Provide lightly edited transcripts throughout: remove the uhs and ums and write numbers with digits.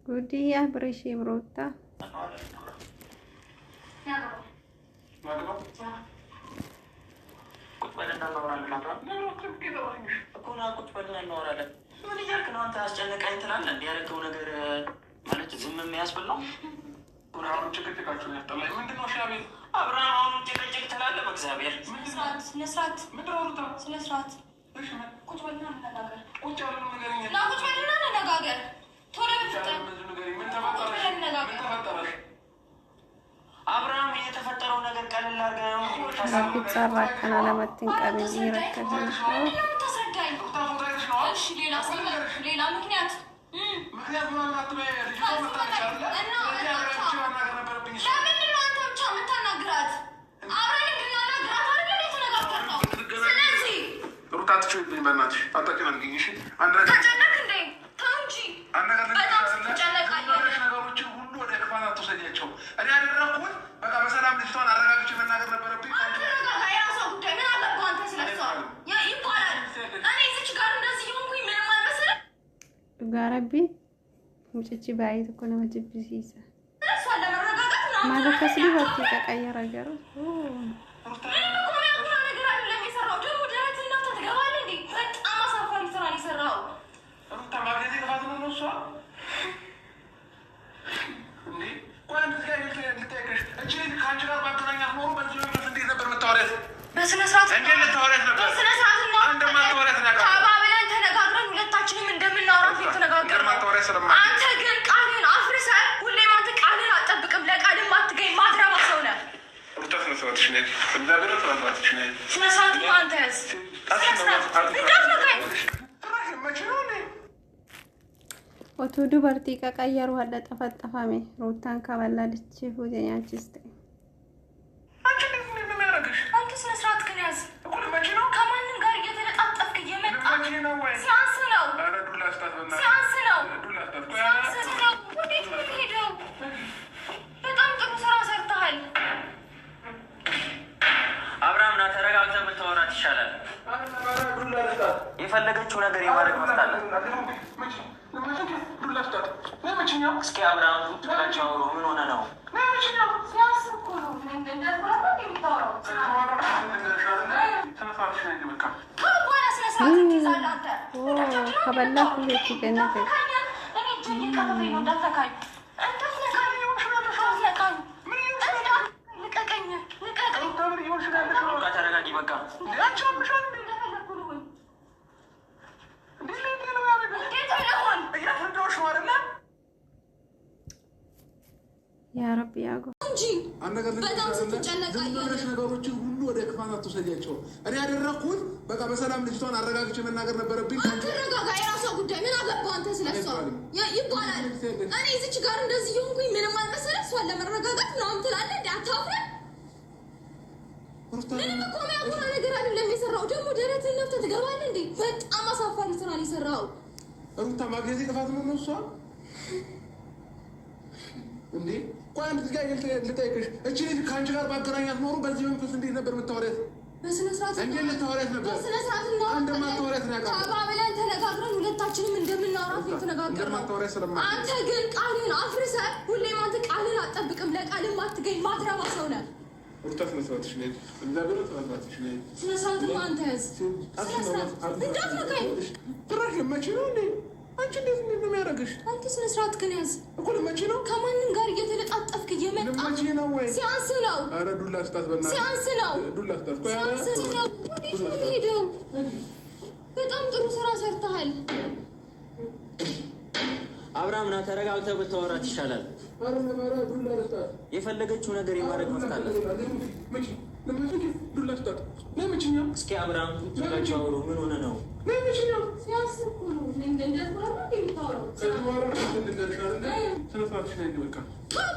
ጉዲያ ብሬሽ ብሮታ ምን እያልክ ነው አንተ? አስጨነቀኝ ትላለህ። እንዲህ ያደረገው ነገር ማለት ዝም የሚያስብል ነው። አሁን ጭቅጭቃችሁ ነው ያስጠላኝ። ምንድን ነው ሻቤ አብርሃም? አሁን ጭቅጭቅ ትላለህ። በእግዚአብሔር ስነስርዓት ምንድን ነው ሩታ? ስነስርዓት ቁጭ በልና እንነጋገር። ቁጭ በልና እንነጋገር። ቶሎ ብትጠር ምን ተፈጠረ? አብርሃም የተፈጠረው ነገር ቀለል አድርገህ ረቢ ጸራቀና ለመትን ቀብይ ይረከዘን ነው። እሺ ሌላ ምክንያት ምናምን አትበይ። ለምንድን ነው አንተ ብቻ የምታናግራት? አብረን እንድናናግራት አይደል የተነጋገርነው? ስለዚህ ሩታ ትችይብኝ በእናትሽ አታጨናንቅኝ። እሺ ተጨነቅ እንዴ? ተው እንጂ በጣም ትጨነቃለህ። ነገሮችን ሁሉ ወደ ክፋት አትውሰጃቸው። እኔ ያደረኩት በቃ በሰላም ልጅቷን አረጋግቼ መናገር ነበረብኝ። የራሷ ጉዳይ ምን አለብህ አንተ ስለሷ ይባላል። እኔ እዚች ጋር እንደዚህ ሆንኩኝ ምንም አልመሰለም። ጋራቢ ሙጭጭ ባይት እኮ ነው መጅብሲሳ እሷ ለመረጋጋት ነው ማለት ከስሊ ወጥ ተቀየረ ገሩ ነገር አይደለም የሰራው። ደግሞ ደረት እናንተ ትገባለህ እንዴ? በጣም አሳፋሪ ስራ ነው የሰራው። ሩታ ማግኘት ክፋት ነው እሷ እንዴ? ቆይ አንድ ጊዜ ልጠይቅሽ፣ እቺ ከአንቺ ጋር ባገናኛት ኖሮ በዚህ መንገድ እንዴት ነበር የምታወሪያት? በስነ ስርዓት እንዴት ልታወሪያት ነበር? በስነ ስርዓት ነው እንደማታወሪያት ነገር ተባብለን ተነጋግረን ሁለታችንም እንደምናወራት የተነጋገርነው። አንተ ግን ቃልን አፍርሰህ ሁሌም አንተ ቃልን አትጠብቅም። ለቃልም አትገኝ። ማትረባ ሰው ነህ። ሩታ ስነ ስርዓትሽ ነይ። እግዚአብሔር ስነስርዓትሽ ነይ። ስነ ስርዓት ነው አንተ ያዝ። ኦቶዱ በርቲ ቀቀየሩ አለ ጠፈጠፋሜ ሩታን ከበላለች ሁዘኛችስተ አንተ ስነ ስርዓት ግን ያዝ። ከማንም ጋር እየተለጣጠፍክ እየመጣ ሲያንስ ነው ሲያንስ ነው። ወዴት ነው የምትሄደው? በጣም ጥሩ ስራ ሰርተሃል። አብርሃም ና ተረጋግተህ ብታወራት ይሻላል። የፈለገችው ነገር የማድረግ መብት አለ። እስኪ አብርሃም ብላቸው አውሩ። ምን ሆነ ነው? ከበላ ሁለት ገነት ተረጋጊ በቃ። ያ ረቢ ያጎ እንጂ በጣም ስትጨነቃለህ። ነገሮችን ሁሉ ወደ ክፋት አትውሰጃቸው። እኔ ያደረኩት በቃ በሰላም ልጅቷን አረጋግቼ መናገር ነበረብኝ። ተረጋጋ። የራሷ ጉዳይ ምን አገባህ አንተ ስለሷ ይባላል። እኔ እዚች ጋር እንደዚህ ሆንኩኝ ምንም አልመሰለህ። እሷን ለመረጋጋት ምናምን ትላለህ እንዴ? አታፍረን? ምንም እኮ የሚያኮራ ነገር አይደለም የሰራው። ደግሞ ደረትህን ነፍተህ ትገባለህ እንዴ? በጣም አሳፋሪ ስራ ነው የሰራው። ሩታ ማግኘቴ ጥፋት ነው ነው እሷ እንዴ? ቆይ አንድ ጊዜ ልጠይቅሽ፣ እቺ ልጅ ከአንቺ ጋር ባገናኛት ኖሮ በዚህ መንፈስ እንዴት ነበር የምታወሪያት? በስነ ስርዓት እንዴት ልታወሪያት ነበር? በስነ ስርዓት ነው እንደማታወሪያት ነው ያውቃል። ተባብለን ተነጋግረን ሁለታችንም እንደምናወራት የተነጋገርነው። አንተ ግን ቃልን አፍርሰህ ሁሌም አንተ ቃልን አትጠብቅም። ለቃልም አትገኝ። ማትረባ ሰው ነህ። ሩታ ስነ ስርዓትሽ ነይ። እግዚአብሔር ስነ ስርዓትሽ ነይ። ስነ ስርዓት ነው አንተ ያዝ። ስነ ስርዓት እንዳትነካኝ። ትራሽ መቼ ነው እንዴ? አንቺ እንዴት ነው የሚያደርግሽ? አንተ ስነ ስርዓት ግን ያዝ እኮ ለመቼ ነው? ከማንም ጋር እየተለጣጠፍክ እየመጣ ለመቼ ነው ወይ? ሲያንስ ነው። ኧረ ዱላ ስጣት በእናትህ። ሲያንስ ነው። ዱላ ስጣት። ቆይ ሲያንስ ነው። ወዴት ነው የምሄደው? በጣም ጥሩ ስራ ሰርተሃል። አብርሃም ና ተረጋግተህ ብታወራት ይሻላል። የፈለገችው ነገር የማድረግ መብት አለ። እስኪ አብርሃም ብላቸው አውሩ። ምን ሆነ ነው?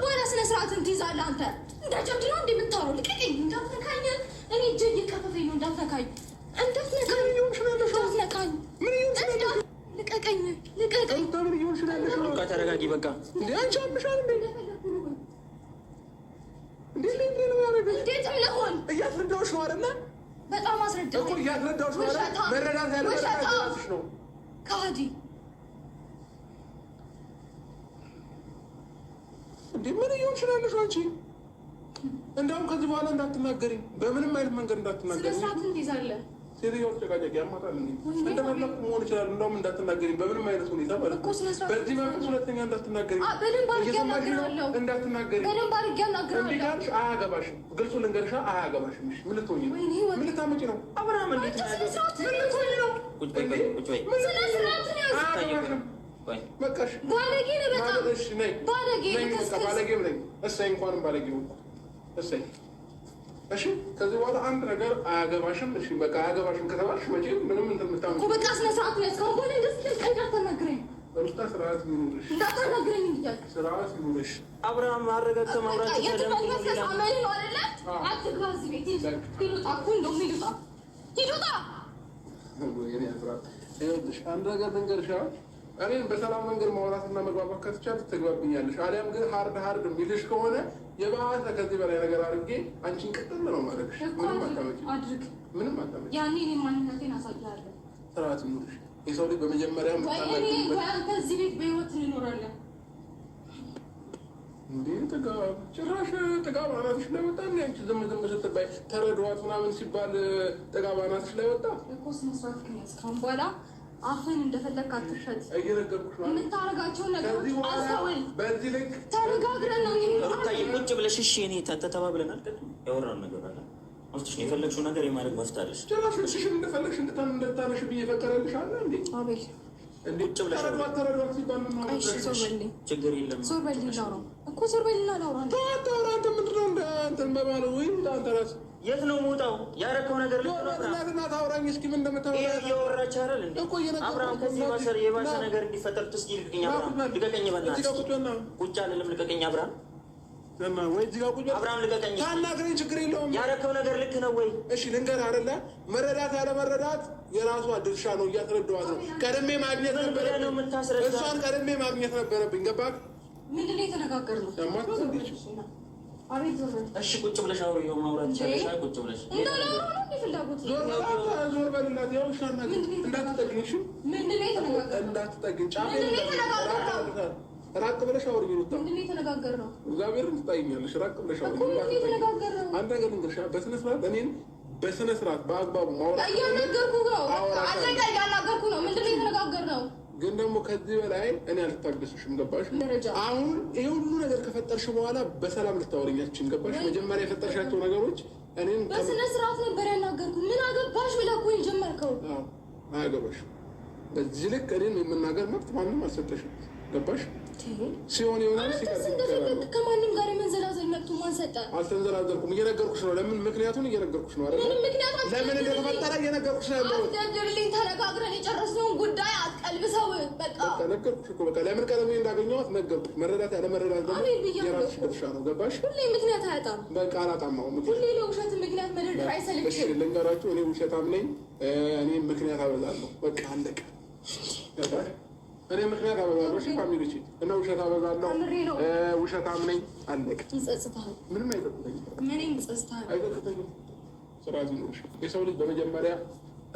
በኋላ ስነ ስርዓትን ትይዛለህ አንተ። እንደ ጀብድ ነው እንደምታወራው። ልቀቀኝ። እንዳትነካኝ። እኔ እጄ እየከፈፈኝ ነው። እንዳትነካኝ። እንዳትነካኝ። ልቀቀኝ። ልቀቀኝ። ተረጋጊ በቃ። እንዴት ለሆን እያስረዳሁሽ ነው አይደለ? በጣም አስረዳሁ እኮ እያስረዳሁሽ ነው አይደል? መረዳት ያለብሽ ነው። ከሃዲ እንዴ ምን እየሆንሽ ነው ያለሽው አንቺ? እንደውም ከዚህ በኋላ እንዳትናገሪ፣ በምንም አይነት መንገድ እንዳትናገሪ። ስለ ስርዓት እንይዛለን። ሴትዮዋ ጨቃጨቂ ያማታል እንዴ? እንደፈለኩ መሆን ይችላል። እንደውም እንዳትናገሪ በምንም አይነት ሁኔታ ማለት ነው። በዚህ መንፈስ ሁለተኛ እንዳትናገሪ። በደንብ አድርጌ አናግራለሁ። እንዳትናገሪ በደንብ አድርጌ አናግራለሁ። እንዴ ካልሽ አያገባሽም። ግልጹ ልንገርሻ አያገባሽም። እሺ ምን ልትሆኚ ነው? ምን ልታመጪ ነው? አብርሃም እንዴት ነው? ምን ልትሆኚ ነው? ቁጭ በይ ቁጭ በይ። ስለ ስርዓት ነው አያገባሽም። በቃሽ። ባለጌ ነው በጣም ነይ ባለጌ ነይ። በቃ ባለጌ ብለኝ። እሰይ እንኳንም ባለጌ ነው። እሰይ እሺ ከዚህ በኋላ አንድ ነገር አያገባሽም። እሺ በቃ አያገባሽም ከተባልሽ መቼ ምንም እንትን የምታምጪው እኮ በቃ ስነ ስርዓት ነው። እስካሁን በኋላ እንደዚህ እንዳታናግረኝ፣ ስርዓት ይኑርሽ፣ እንዳታናግረኝ እያልክ ስርዓት ይኑርሽ። አብርሃም አረጋግጠህ ማውራት የትመለከት አመሌ ነው አይደለ? አትግባ እዚህ ቤት ሂዱጣ እኮ እንደውም ሂዱጣ ሂዱጣ። ይኸውልሽ አንድ ነገር ልንገርሽ፣ እኔን በሰላም መንገድ ማውራትና መግባባት ከተቻለ ትግባብኛለሽ። አሊያም ግን ሀርድ የሚልሽ ከሆነ የባሰ ከዚህ በላይ ነገር አድርጌ አንቺን ቅጥል ነው ማድረግሽ። ምንም አታመጪ፣ ምንም አታመጪ። ያኔ እኔ ማንነቴን አሳያለሁ። ስርዓት ይኑርሽ። የሰው ልጅ በመጀመሪያ አንተ እዚህ ቤት በህይወት እንኖራለን እንዴ? ጭራሽ ጥጋብ አናትሽ ላይ ወጣ። አንቺ ዝም ስትባይ ተረዷት ምናምን ሲባል ጥጋብ አናትሽ ላይ ወጣ እኮ። ስነ ስርዓት ግን እስካሁን በኋላ አፍህን እንደፈለግ አትሸጥ። እየነገርኩሽ ነው የምታረጋቸውን ነገሮች አስተውል። በዚህ ልክ ተነጋግረን ነው ሩታዬ ቁጭ ብለሽ እሺ። እኔ ተባብለናል። ያወራን ነገር አለ ውስጥሽ ነው። የፈለግሽው ነገር የማድረግ መፍት አለሽ። ጭራሽ እሺ እንደፈለግሽ እንድታነሽ ብዬ የፈቀደልሽ አለ እንዴ? አቤል ቁጭ ብለሽ ተረዷት ሲባል ምን ነው? እሺ ዞር በልኝ። ችግር የለም። ዞር በልኝ ላውራ እኮ ዞር በልና ላውራ። አንተ ምንድን ነው እንትን በባለው ወይም አንተ ራስህ የት ነው የምወጣው? ያረከው ነገር ልትናትና ታውራኝ እስኪ ምን እንደምታወራ እያወራች አይደል እንዴ? አብርሃም ከዚህ የባሰ ነገር እንዲፈጠር ትስኪ ልቀቀኝ። አብርሃም ልቀቀኝ፣ በእናትህ ቁጭ አልልም። ልቀቀኝ አብርሃም ወይ እዚህ ጋር ቁጭ አብርሃም ልቀቀኝ። ታናግረኝ፣ ችግር የለውም። ያረከው ነገር ልክ ነው ወይ? እሺ ልንገርህ አይደለ? መረዳት ያለ መረዳት የራሷ ድርሻ ነው። እያስረዳኋት ነው። ቀድሜ ማግኘት ነበረብኝ። እሷን ቀድሜ ማግኘት ነበረብኝ። ገባህ? ምንድን ነው የተነጋገርነው? አቤት ዞር በል። እሺ ቁጭ ብለሽ አውሪው። ማውራት ይችላል። ቁጭ ብለሽ እንዳላወራ ነው እንዴ ፍላጎት? ዞር በልላት። ያው ሻና እንዳትጠግኝ። እሺ ምንድን ነው የተነጋገርነው? እንዳትጠግኝ። ራቅ ብለሽ አውሪ። ይሉታ ምንድን ነው የተነጋገርነው? እግዚአብሔርን ትጣይኛለሽ። ራቅ ብለሽ አውሪ። ምንድን ነው የተነጋገርነው? አንድ ነገር ልንገርሽ፣ በስነ ስርዓት እኔን በስነ ስርዓት በአግባቡ ማውራት እያናገርኩህ ነው። አንተ ጋር እያናገርኩህ ነው። ምንድን ነው የተነጋገርነው? ግን ደግሞ ከዚህ በላይ እኔ አልታገስሽም። ገባሽ? አሁን ይሄ ሁሉ ነገር ከፈጠርሽ በኋላ በሰላም ልታወሪኛችን ገባሽ? መጀመሪያ የፈጠርሻቸው ነገሮች እኔን በስነ ስርዓት ነበር ያናገርኩህ። ምን አገባሽ ብለህ እኮ የጀመርከው። አያገባሽም። በዚህ ልክ እኔን የምናገር መብት ማንም አልሰጠሽም። ገባሽ? ሲሆን ይሆናል። እንደፈለግህ ከማንም ጋር የመንዘላዘል መብቱ ማን ሰጠ? አልተንዘላዘልኩም። እየነገርኩሽ ነው። ለምን ምክንያቱን እየነገርኩሽ ነው። ምንም ምክንያት ለምን እንደተፈጠረ እየነገርኩሽ ነው ያለው። አትደርድርልኝ። ተነጋግረን የጨረስነውን ጉዳይ አትቀልብሰው። በቃ ነገርኩሽ እኮ በቃ ለምን ቀለሜ እንዳገኘኋት ነገርኩሽ። መረዳት ያለ መረዳት ደግሞ የራስሽ ድርሻ ነው። ገባሽ? ሁሌ ምክንያት አያጣም። በቃ አላጣማው። ሁሌ ለውሸት ምክንያት መደርደር አይሰለችም። ልንገራችሁ፣ እኔ ውሸታም ነኝ። እኔ ምክንያት አበዛለሁ። በቃ አለቀ። ገባሽ? እኔ ምክንያት አበዛለሁ። እሺ ፋሚሊዎቼ፣ እና ውሸት አበዛለሁ። ውሸታም ነኝ። አለቀ። ይጸጽታል። ምንም አይጸጽተኝም። ምንም ይጸጽታል። አይጸጽተኝም። ስራ ዚኖሽ የሰው ልጅ በመጀመሪያ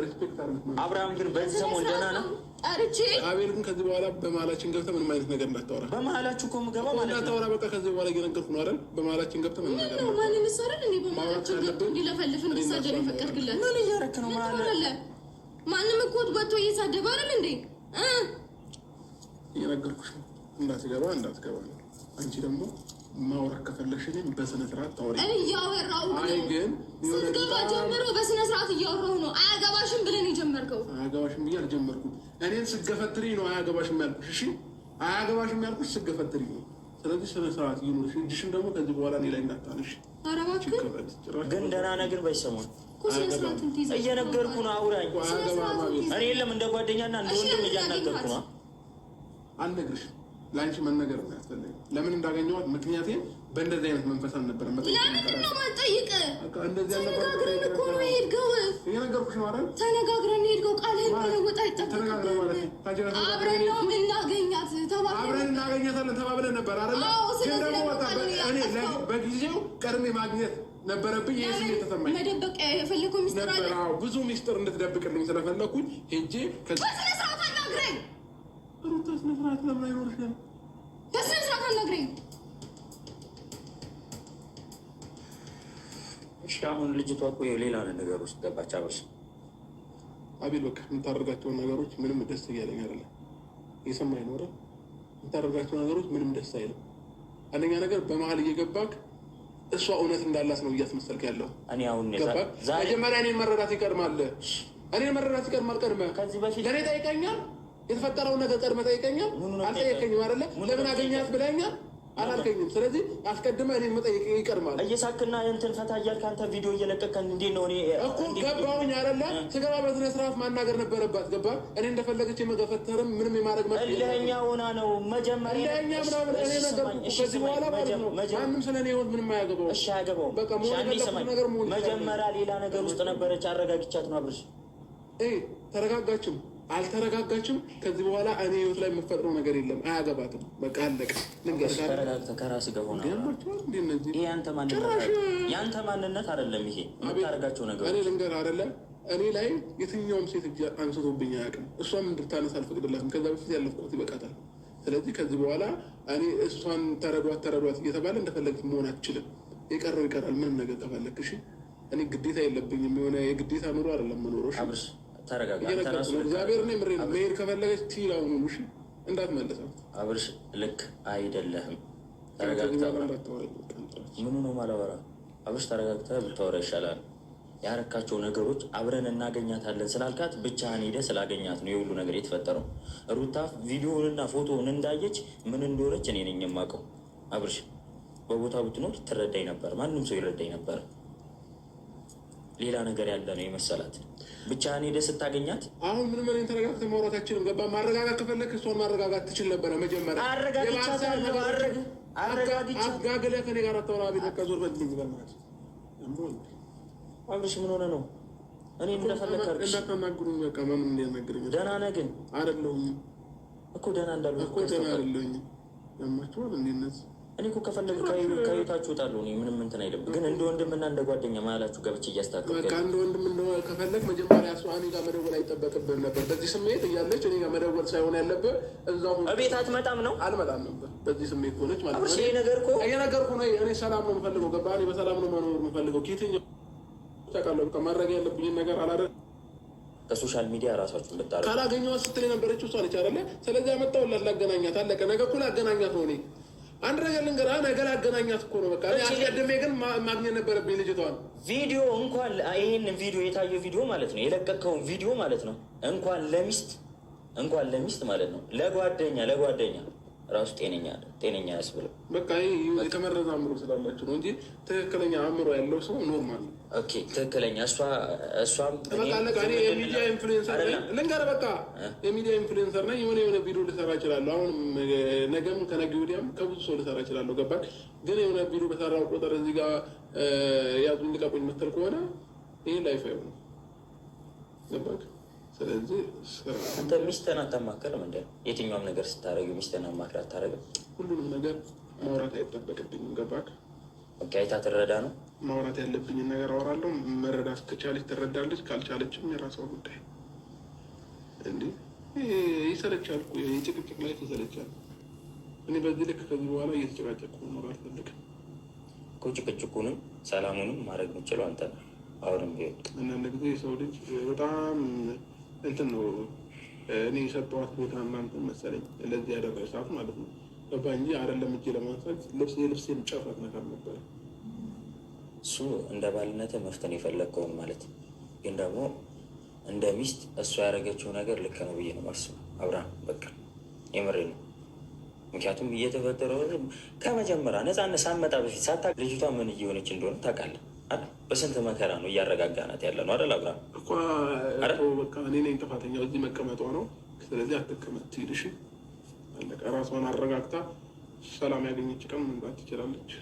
ሪስፔክት አድርጉት። አብርሃም ግን በዚህ ሰሞን ደህና ነው። ጠርቼ አቤል ግን ከዚህ በኋላ በመሀላችን ገብተህ ምንም አይነት ነገር እንዳታወራ። በመሀላችሁ እኮ የምገባ ማለት ነው እንዳታወራ። በቃ ከዚህ በኋላ እየነገርኩህ ነው አይደል? በመሀላችን ገብተህ ምንም ነገር ነው ማን ይመስላል እንዴ? በመሀላችን ገብቶ እንዲለፈልፍ እንዲሳደብ ይፈቀድልህ? ምን እያደረክ ነው? ማንም እኮ ወጥቶ እየሳደበ አይደል እንዴ? እየነገርኩሽ ነው። እንዳትገባ ነው። አንቺ ደግሞ ማውራት ከፈለግሽ እኔን በስነ ስርዓት ታወሪ። እያወራሁ ነው። አይ ግን ስትገባ ጀምሮ በስነ ስርዓት እያወራሁ ነው። አያገባሽም ብለን የጀመርከው። አያገባሽም ብዬ አልጀመርኩም። እኔን ስገፈትሪ ነው አያገባሽም ያልኩሽ። እሺ አያገባሽም ያልኩሽ ስገፈትሪ ነው። ስለዚህ ስነ ስርዓት ይኑርሽ። እጅሽን ደግሞ ከዚህ በኋላ እኔ ላይ እንዳታነሽ። ኧረ እባክህ ግን ደህና ነህ? ግን በይሰሞን እየነገርኩህ ነው። አውራኝ። እኔ የለም እንደ ጓደኛና እንደ ወንድም እያናገርኩህ ነው። አልነግርሽም። ለአንቺ መነገር ያስፈልግ። ለምን እንዳገኘኋት ምክንያቴን በእንደዚህ አይነት መንፈስ አልነበረም። ለምንድን ነው የማትጠይቅ? ተነጋግረን እኮ ነው የሄድከው። እየነገርኩሽ ነው አይደል? ተነጋግረን የሄድከው። ቃልህን መለወጥ አይጠበቅም። ተነጋግረን ማለት ነው። አብረን ነው የምናገኛት። አብረን እናገኛታለን ተባብለን ነበር አይደል? ግን ደግሞ እኔ በጊዜው ቀድሜ ማግኘት ነበረብኝ። ይህ ስሜት ተሰማኝ። መደበቅ የፈለከው ሚስጥር አለ? ብዙ ሚስጥር እንድትደብቅልኝ ስለፈለኩኝ ሄጄ በስነ ስርዓት አናግረኝ። ሩታ ስነ ስርዓት ለምን አይኖርሽም? በስነ ስርዓት አናግረኝ። እሺ አሁን ልጅቷ እኮ ሌላ ነገር ውስጥ ገባች። አብርሽ አቤል በቃ የምታደርጋቸውን ነገሮች ምንም ደስ እያለኝ አይደለም። እየሰማኸኝ ነው አይደል? የምታደርጋቸው ነገሮች ምንም ደስ አይልም። አንደኛ ነገር በመሀል እየገባክ እሷ እውነት እንዳላት ነው እያስመሰልክ ያለው። እኔ አሁን መጀመሪያ እኔን መረዳት ይቀድማል። እኔን መረዳት ይቀድማል። ቀድመህ ለእኔ ጠይቀኛል። የተፈጠረውን ነገር ቀድመህ ጠይቀኛል። አልጠየቀኝም አይደለ? ለምን አገኛት ብለኛል አላልከኝም። ስለዚህ አስቀድመህ እኔን መጠየቅ ይቀድማል። እየሳክና እንትን ፈታ እያልክ አንተ ቪዲዮ እየለቀቀን እንዴት ነው? እኔ እኮ ገባሁኝ አይደለ? ስገባ በስነ ስርዓት ማናገር ነበረባት። ገባ? እኔ እንደፈለገች የመገፈተርም ምንም የማድረግ መ ለኛ ሆና ነው መጀመሪያ ለኛ ምናምን እኔ ነገርኩህ። ከዚህ በኋላ ማለት ነው ማንም ስለ እኔ ህይወት ምንም አያገባውም። እሺ አያገባውም። በቃ ነገር መሆን መጀመሪያ ሌላ ነገር ውስጥ ነበረች። አረጋግቻት ነው አብርሽ። ተረጋጋችም አልተረጋጋችም ከዚህ በኋላ እኔ ህይወት ላይ የምፈጥረው ነገር የለም። አያገባትም። በቃ አለቀ። ተረጋግተህ ከራስህ ጋር ሆነህ ይሄ ያንተ ማንነት አይደለም። ይሄ የምታደርጋቸው ነገሮች እኔ ልንገርህ አይደለም እኔ ላይ የትኛውም ሴት እጅ አንስቶብኝ አያውቅም። እሷም እንድታነሳ አልፈቅድላትም። ከዛ በፊት ያለፍኩት ይበቃታል። ስለዚህ ከዚህ በኋላ እኔ እሷን ተረዷት እየተባለ እንደፈለግት መሆን አትችልም። የቀረው ይቀራል። ምንም ነገር ከፈለግህ እሺ። እኔ ግዴታ የለብኝም። የሆነ የግዴታ ኑሮ አይደለም የምኖረው። እሺ ተረጋጋ። እግዚአብሔር ነው ምሬ ነው መሄድ ከፈለገች ትይላው ነው። እሺ እንዳትመለሰው አብርሽ። ልክ አይደለህም። ተረጋግተህ ምኑ ነው ማላወራ አብርሽ። ተረጋግተህ ብታወራ ይሻላል። ያረካቸው ነገሮች አብረን እናገኛታለን ስላልካት ብቻህን ሄደህ ስላገኛት ነው የሁሉ ነገር የተፈጠረው። ሩታ ቪዲዮውንና ፎቶውን እንዳየች ምን እንደሆነች እኔ ነኝ የማውቀው። አብርሽ በቦታ ብትኖር ትረዳኝ ነበር። ማንም ሰው ይረዳኝ ነበር። ሌላ ነገር ያለ ነው የመሰላት። ብቻህን ሄደህ ስታገኛት አሁን ምንም እኔን ተረጋግተህ ማውራት አትችልም። ገባ? ማረጋጋት ከፈለክ እሷን ማረጋጋት ትችል ነበረ። መጀመሪያ አጋግለህ ከእኔ ጋር አታወራ። በቃ ዞር በልኝ በእናትህ። አብርሽ ምን ሆነህ ነው? እኔ እንደፈለግህ አድርግ። እንዳታናግሩኝ በቃ ማንም እንዲያናግረኝ። ደህና ነህ ግን? አይደለሁም እኮ ደህና እንዳልሆንክ እኮ ደህና አይደለሁም። ያማችኋል እንዴ እነዚህ? እኔ እኮ ከፈለግ ከቤታችሁ እወጣለሁ። እኔ ምንም እንትን አይልም። ግን እንደ ወንድምና እንደ ጓደኛ መሀላችሁ ገብቼ እያስታከልኩ በቃ እንደ ወንድም ከፈለግ መጀመሪያ እሷ እኔ ጋር መደወል አይጠበቅብህም ነበር። በዚህ ስሜት እያለች እኔ ጋር መደወል ሳይሆን ያለብህ እዛው እቤት አትመጣም ነው። አልመጣም ነበር በዚህ ስሜት ሆነች ማለት ነው። ይሄ ነገር እኮ እየነገርኩህ ነው። እኔ ሰላም ነው የምፈልገው። ገባህ? እኔ በሰላም ነው መኖር የምፈልገው። ከየትኛው ታውቃለህ። በቃ ማድረግ ያለብኝን ነገር አላደረግም። ከሶሻል ሚዲያ ራሳችሁን ብታረጉ ካላገኘኋት ስትል የነበረችው እሷ ነች አይደለ? ስለዚህ ያመጣሁላት ላገናኛት። አለቀ። ነገ እኮ ላገናኛት ነው። እኔ አንድ ነገር ልንገርህ፣ ነገ ላገናኛት እኮ ነው። በቃ አስቀድሜ ግን ማግኘት ነበረብኝ ልጅቷን። ቪዲዮ እንኳን ይህን ቪዲዮ የታየው ቪዲዮ ማለት ነው የለቀቀውን ቪዲዮ ማለት ነው እንኳን ለሚስት ማለት ነው ለጓደኛ ራሱ ጤነኛ ያስብለው። በቃ የተመረዘ አእምሮ ስላላቸው ነው እንጂ ትክክለኛ አእምሮ ያለው ሰው ኖርማል ነው። ኦኬ ትክክለኛ እሷም የሚዲያ ኢንፍሉዌንሰር ነኝ ልንገርህ። በቃ የሚዲያ ኢንፍሉዌንሰር ነኝ። የሆነ ቪዲዮ ልሰራ እችላለሁ። አሁንም ነገም ከነገ ወዲያም ከብዙ ሰው ልሰራ እችላለሁ። ገባህ? ግን የሆነ ቪዲዮ በሰራው ቁጥር እዚህ ጋር ያዙኝ ልቀቁኝ የምትል ከሆነ ይህ ላይፍ አይሆንም። ገባህ? ስለዚህ አንተ ሚስትህን አታማክርም እንደ የትኛውም ነገር ስታደርግ ሚስትህን አማክር አታደርግም? ሁሉንም ነገር ማውራት አይጠበቅብኝም። ገባህ? አይታ ትረዳ ነው። ማውራት ያለብኝን ነገር አወራለሁ። መረዳት ከቻለች ትረዳለች፣ ካልቻለችም የራሷ ጉዳይ። እንዲህ ይሰለቻል እኮ የጭቅጭቅ ላይ ይሰለቻል። እኔ በዚህ ልክ ከዚህ በኋላ እየተጨቃጨቁ መኖር አልፈልግም እኮ። ጭቅጭቁንም ሰላሙንም ማድረግ የምችለው አንተ ነህ። አሁንም ቢሆን አንዳንድ ጊዜ የሰው ልጅ በጣም እንትን ነው። እኔ የሰጠኋት ቦታ እናንተን መሰለኝ ለዚህ ያደረሳት ማለት ነው። ገባ እንጂ አይደለም እጄ ለማንሳት የልብሴን ጨፈት ነገር ነበረ። እሱ እንደ ባልነትህ መፍተን የፈለግከውን ማለት ግን ደግሞ እንደ ሚስት እሷ ያደረገችው ነገር ልክ ነው ብዬ ነው የማስበው። አብርሃም በቃ የምሬ ነው። ምክንያቱም እየተፈጠረው ከመጀመሪያ ነፃነት ሳትመጣ በፊት ልጅቷ ምን እየሆነች እንደሆነ ታውቃለህ። በስንት መከራ ነው እያረጋጋናት ያለ ነው አይደል? አብርሃም እኮ በቃ እኔ ነኝ ጥፋተኛው። እዚህ መቀመጧ ነው። ስለዚህ አትቀመጥ፣ ትሄድ። እሺ አለቀ። ራሷን አረጋግታ ሰላም ያገኘች ቀን መምጣት ትችላለች።